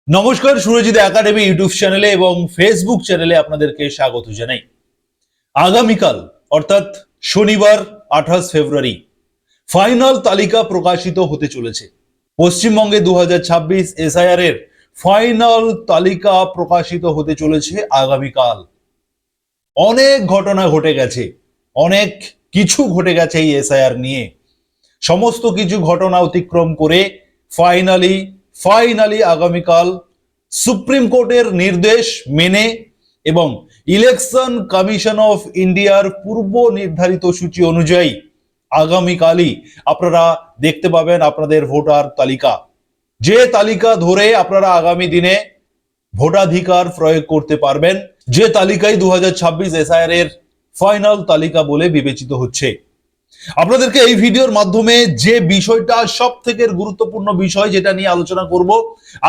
নমস্কার, Surajit academy YouTube চ্যানেলে এবং ফেসবুক চ্যানেলে আপনাদেরকে স্বাগত জানাই। আগামীকাল অর্থাৎ শনিবার 28 ফেব্রুয়ারি ফাইনাল তালিকা প্রকাশিত হতে চলেছে। পশ্চিমবঙ্গে 2026 এসআইআর এর ফাইনাল তালিকা প্রকাশিত হতে চলেছে আগামীকাল। অনেক ঘটনা ঘটে গেছে, অনেক কিছু ঘটে গেছে এই এসআইআর নিয়ে। সমস্ত কিছু ঘটনা অতিক্রম করে ফাইনালি আগামীকাল সুপ্রিম কোর্টের নির্দেশ মেনে এবং ইলেকশন কমিশন অফ ইন্ডিয়ার পূর্ব নির্ধারিত সূচি অনুযায়ী আগামীকালই আপনারা দেখতে পাবেন আপনাদের ভোটার তালিকা, যে তালিকা ধরে আপনারা আগামী দিনে ভোটাধিকার প্রয়োগ করতে পারবেন, যে তালিকায় 2026 এসআইআর এর ফাইনাল তালিকা বলে বিবেচিত হচ্ছে। আপনাদেরকে এই ভিডিওর মাধ্যমে যে বিষয়টা সব থেকে গুরুত্বপূর্ণ বিষয়, যেটা নিয়ে আলোচনা করব,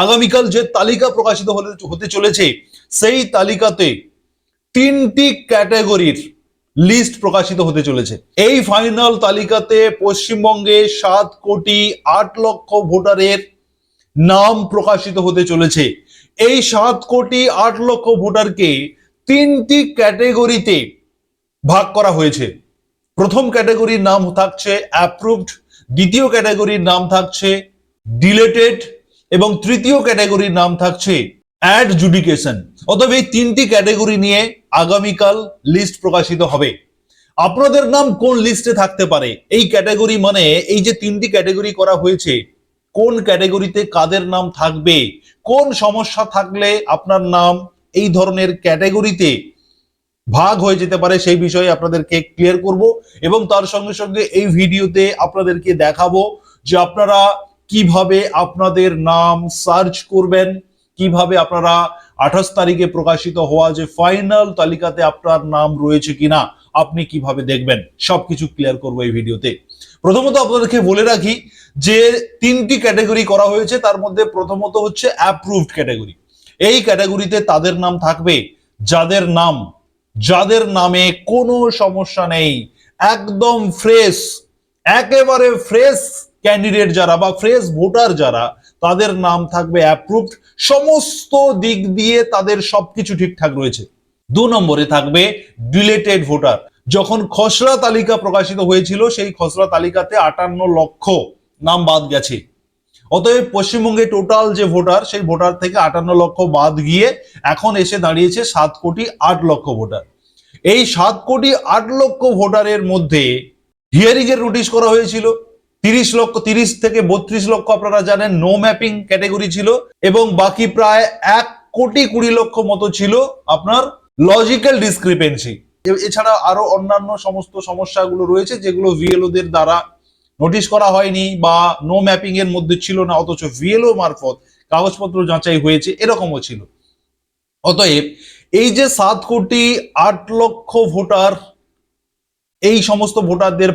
আগামীকাল যে তালিকা প্রকাশিত হতে চলেছে সেই তালিকাতে 3টি ক্যাটাগরির লিস্ট প্রকাশিত হতে চলেছে। এই ফাইনাল তালিকাতে পশ্চিমবঙ্গে 7,08,00,000 ভোটারের নাম প্রকাশিত হতে চলেছে। এই 7,08,00,000 ভোটারকে 3টি ক্যাটাগরিতে ভাগ করা হয়েছে। প্রথম ক্যাটাগরির নাম থাকছে অ্যাপ্রুভড, দ্বিতীয় ক্যাটাগরির নাম থাকছে ডিলেটেড এবং তৃতীয় ক্যাটাগরির নাম থাকছে অ্যাডজুডিকেশন। অতএব এই 3টি ক্যাটাগরি নিয়ে আগামীকাল লিস্ট প্রকাশিত হবে। আপনাদের নাম কোন লিস্টে থাকতে পারে, এই ক্যাটাগরি মানে এই যে 3টি ক্যাটাগরি করা হয়েছে, কোন ক্যাটাগরিতে কাদের নাম থাকবে, কোন সমস্যা থাকলে আপনার নাম এই ধরনের ক্যাটাগরিতে ভাগ হয়ে যেতে পারে, সেই বিষয়ে আপনাদেরকে ক্লিয়ার করব এবং তার সঙ্গে সঙ্গে এই ভিডিওতে আপনাদেরকে দেখাবো যে আপনারা কিভাবে আপনাদের নাম সার্চ করবেন, কিভাবে আপনারা 28 তারিখে প্রকাশিত হওয়া যে ফাইনাল তালিকাতে আপনার নাম রয়েছে কিনা আপনি কিভাবে দেখবেন, সবকিছু ক্লিয়ার করবো এই ভিডিওতে। প্রথমত আপনাদেরকে বলে রাখি যে 3টি ক্যাটাগরি করা হয়েছে, তার মধ্যে প্রথমত হচ্ছে অ্যাপ্রুভড ক্যাটাগরি। এই ক্যাটাগরিতে তাদের নাম থাকবে যাদের নামে কোনো সমস্যা নেই, একদম ফ্রেশ, একেবারে ফ্রেশ ক্যান্ডিডেট যারা বা ফ্রেশ ভোটার যারা, তাদের নাম থাকবে অ্যাপ্রুভড, সমস্ত দিক দিয়ে তাদের সবকিছু ঠিকঠাক রয়েছে। 2 নম্বরে থাকবে ডিলেটেড ভোটার। যখন খসড়া তালিকা প্রকাশিত হয়েছিল সেই খসড়া তালিকাতে 58 লক্ষ নাম বাদ গেছে। অতএব পশ্চিমবঙ্গে টোটাল যে ভোটার, সেই ভোটার থেকে 58 লক্ষ বাদ গিয়ে এখন এসে দাঁড়িয়েছে 7,08,00,000 ভোটার। এই 7,08,00,000 ভোটারের মধ্যে হিয়ারিং এর নোটিশ করা হয়েছিল 30 থেকে 32 লক্ষ আপনারা জানেন নো ম্যাপিং ক্যাটাগরি ছিল এবং বাকি প্রায় 1,20,00,000 মতো ছিল আপনার লজিক্যাল ডিসক্রিপেন্সি। এছাড়া আরো অন্যান্য সমস্ত সমস্যাগুলো রয়েছে যেগুলো ভিএলও দের দ্বারা নোটিশ করা হয়নি বা নো ম্যাপিং এর মধ্যে ছিল না, অথচ ভিএলও মারফত কাগজপত্র যাচাই হয়েছে, এরকমও ছিল। অতএব এই যে 7,08,00,000 ভোটার, এই সমস্ত ভোটারদের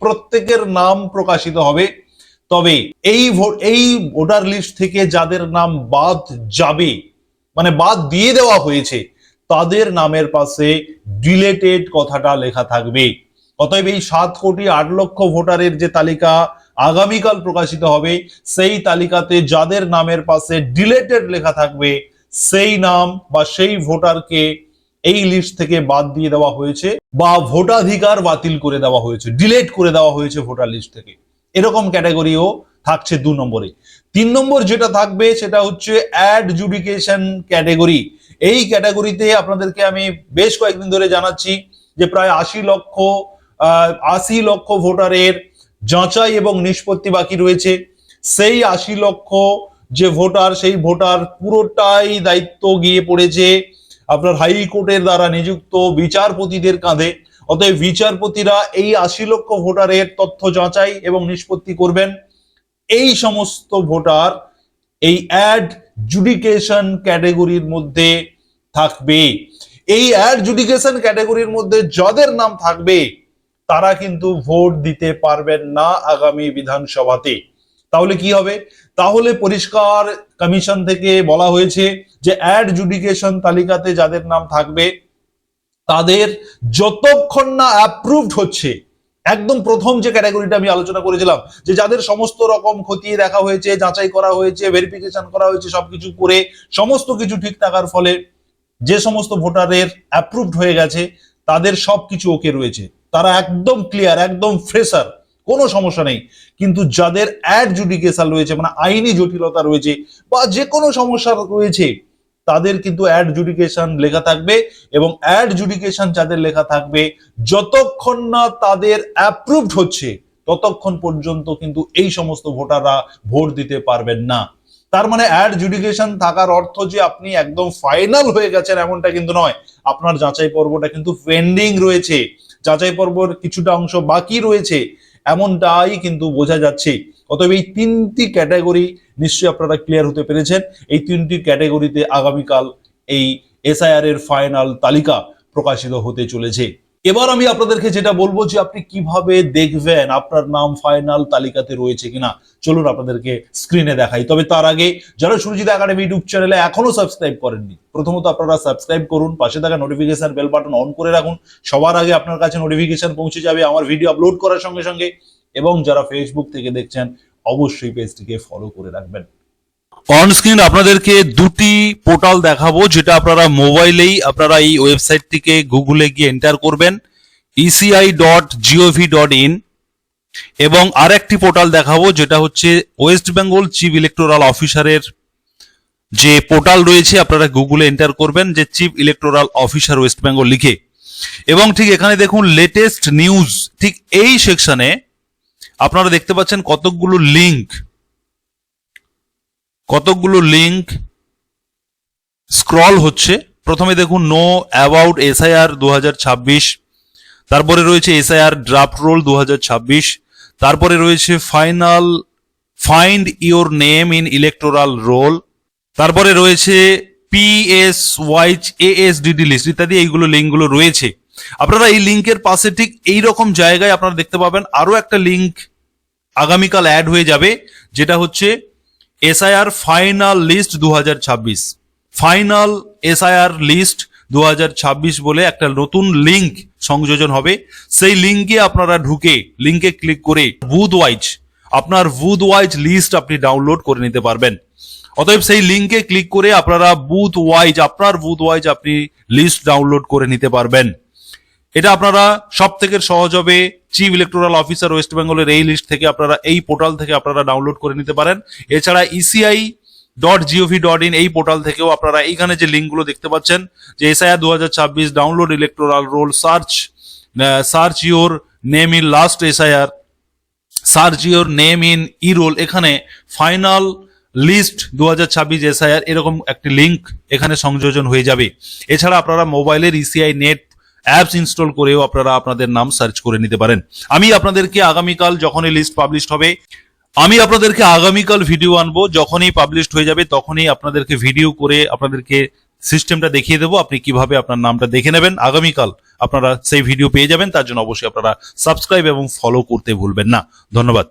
প্রত্যেকের নাম প্রকাশিত হবে। তবে এই ভোটার লিস্ট থেকে যাদের নাম বাদ যাবে, মানে বাদ দিয়ে দেওয়া হয়েছে, তাদের নামের পাশে ডিলেটেড কথাটা লেখা থাকবে। অতএব এই 7,08,00,000 ভোটারের যে তালিকা আগামীকাল প্রকাশিত হবে, সেই তালিকাতে যাদের নামের পাশে ডিলেটেড লেখা থাকবে সেই নাম বা সেই ভোটারকে এই লিস্ট থেকে বাদ দিয়ে দেওয়া হয়েছে বা ভোটাধিকার বাতিল করে দেওয়া হয়েছে, ডিলেট করে দেওয়া হয়েছে ভোটার লিস্ট থেকে। এরকম ক্যাটাগরিও থাকছে 2 নম্বরে। 3 নম্বর যেটা থাকবে সেটা হচ্ছে অ্যাডজুডিকেশন ক্যাটাগরি। এই ক্যাটাগরিতে আপনাদেরকে আমি বেশ কয়েকদিন ধরে জানাচ্ছি যে প্রায় 80 লক্ষ ভোটারের যাচাই এবং নিষ্পত্তি বাকি রয়েছে। সেই 80 লক্ষ যে ভোটার, সেই ভোটার পুরোটাই দায়িত্ব গিয়ে পড়েছে আপনার হাইকোর্টের দ্বারা নিযুক্ত বিচারপতিদের কাঁধে। অতএব বিচারপতিরা এই 80 লক্ষ ভোটারের তথ্য যাচাই এবং নিষ্পত্তি করবেন। এই সমস্ত ভোটার এই অ্যাডজুডিকেশন ক্যাটাগরির মধ্যে থাকবে। এই অ্যাডজুডিকেশন ক্যাটাগরির মধ্যে যাদের নাম থাকবে তারা কিন্তু ভোট দিতে পারবেন না আগামী বিধানসভাতে। তাহলে কি হবে? তাহলে পরিষ্কার কমিশন থেকে বলা হয়েছে যে অ্যাডজুডিকেশন তালিকাতে যাদের নাম থাকবে তাদের যতক্ষণ না অ্যাপ্রুভড হচ্ছে, একদম প্রথম যে ক্যাটাগরিটা আমি আলোচনা করেছিলাম, যে যাদের সমস্ত রকম খতিয়ে দেখা হয়েছে, যাচাই করা হয়েছে, ভেরিফিকেশন করা হয়েছে, সবকিছু করে সমস্ত কিছু ঠিক থাকার ফলে যে সমস্ত ভোটারের অ্যাপ্রুভড হয়ে গেছে, তাদের সবকিছু ওকে রয়েছে, তারা একদম ক্লিয়ার, একদম ফ্রেশার, কোনো সমস্যা নেই। কিন্তু যাদের অ্যাডজুডিকেশন রয়েছে, মানে আইনি জটিলতা রয়েছে বা যে কোনো সমস্যা রয়েছে, তাদের কিন্তু অ্যাডজুডিকেশন লেখা থাকবে, এবং অ্যাডজুডিকেশন যাদের লেখা থাকবে, যতক্ষণ না তাদের অ্যাপ্রুভড হচ্ছে ততক্ষণ পর্যন্ত কিন্তু এই সমস্ত ভোটাররা ভোট দিতে পারবেন না। তার মানে অ্যাডজুডিকেশন থাকার অর্থ যে আপনি একদম ফাইনাল হয়ে গেছেন এমনটা কিন্তু নয়, আপনার যাচাই পর্বটা কিন্তু পেন্ডিং রয়েছে, যাচাই পর্বর কিছুটা অংশ বাকি রয়েছে, এমনটাই কিন্তু বোঝা যাচ্ছে। অতএব এই তিনটি ক্যাটাগরি নিশ্চয়ই আপনারা ক্লিয়ার হতে পেরেছেন। এই তিনটি ক্যাটাগরিতে আগামীকাল এই এসআইআর এর ফাইনাল তালিকা প্রকাশিত হতে চলেছে। এবার আমি আপনাদেরকে যেটা বলবো যে আপনি কিভাবে দেখবেন আপনার নাম ফাইনাল তালিকাতে রয়েছে কিনা, চলুন আপনাদেরকে স্ক্রিনে দেখাই। তবে তার আগে যারা সুরজিৎ একাডেমি ইউটিউব চ্যানেলে এখনো সাবস্ক্রাইব করেননি, প্রথমত আপনারা সাবস্ক্রাইব করুন, পাশে থাকা নোটিফিকেশন বেল বাটন অন করে রাখুন, সবার আগে আপনার কাছে নোটিফিকেশন পৌঁছে যাবে আমার ভিডিও আপলোড করার সঙ্গে সঙ্গে। এবং যারা ফেসবুক থেকে দেখছেন অবশ্যই পেজটিকে ফলো করে রাখবেন। অন স্ক্রিন আপনাদেরকে দুটি পোর্টাল দেখাবো, যেটা আপনারা মোবাইলেই আপনারা এই ওয়েবসাইটটিকে গুগলে গিয়ে এন্টার করবেন, eci.gov.in, এবং আরেকটি পোর্টাল দেখাবো যেটা হচ্ছে ওয়েস্ট বেঙ্গল চিফ ইলেকটোরাল অফিসারের যে পোর্টাল রয়েছে, আপনারা গুগলে এন্টার করবেন যে chief electoral officer West Bengal লিখে, এবং ঠিক এখানে দেখুন লেটেস্ট নিউজ, ঠিক এই সেকশনে আপনারা দেখতে পাচ্ছেন কতকগুলো লিংক স্ক্রল হচ্ছে। প্রথমে দেখুন নো অ্যাবাউট এসআইআর 2026, তারপরে রয়েছে এসআইআর ড্রাফট রোল 2026, তারপরে রয়েছে find your name in electoral role, তারপরে রয়েছে পিএসওয়াইচ এএসডিডি লিস্ট ইত্যাদি, এইগুলো লিঙ্কগুলো রয়েছে। আপনারা এই লিঙ্কের পাশে ঠিক এইরকম জায়গায় আপনারা দেখতে পাবেন আরো একটা লিঙ্ক আগামীকাল অ্যাড হয়ে যাবে, যেটা হচ্ছে SIR final list 2026, final SIR list 2026 বলে একটা নতুন লিঙ্ক সংযোজন হবে। সেই লিঙ্কে আপনারা ঢুকে লিঙ্কে ক্লিক করে আপনার বুথ ওয়াইজ লিস্ট আপনি ডাউনলোড করে নিতে পারবেন। অতএব সেই লিঙ্কে ক্লিক করে আপনারা আপনার বুথ ওয়াইজ আপনি লিস্ট ডাউনলোড করে নিতে পারবেন। এটা আপনারা সব থেকে সহজ হবে, চিফ ইলেকটোরাল অফিসার ওয়েস্ট বেঙ্গলের এই লিস্ট থেকে আপনারা এই পোর্টাল থেকে আপনারা ডাউনলোড করে নিতে পারেন। এছাড়া eci.gov.in এই পোর্টাল থেকেও আপনারা এইখানে যে লিঙ্কগুলো দেখতে পাচ্ছেন, যে SIR 2026 download electoral roll, search your name in last SIR, search your name in e roll, এখানে ফাইনাল লিস্ট 2026 এসআইআর এরকম একটি লিঙ্ক এখানে সংযোজন হয়ে যাবে। এছাড়া আপনারা মোবাইলের ইসিআই নেট অ্যাপস ইনস্টল করেও আপনারা আপনাদের নাম সার্চ করে নিতে পারেন। আমি আপনাদেরকে আগামীকাল যখনই লিস্ট পাবলিশ হবে, আমি আপনাদেরকে আগামীকাল ভিডিও আনবো, যখনই পাবলিশড হয়ে যাবে তখনই আপনাদেরকে ভিডিও করে আপনাদেরকে সিস্টেমটা দেখিয়ে দেবো, আপনি কিভাবে আপনার নামটা দেখে নেবেন। আগামীকাল আপনারা সেই ভিডিও পেয়ে যাবেন, তার জন্য অবশ্যই আপনারা সাবস্ক্রাইব এবং ফলো করতে ভুলবেন না। ধন্যবাদ।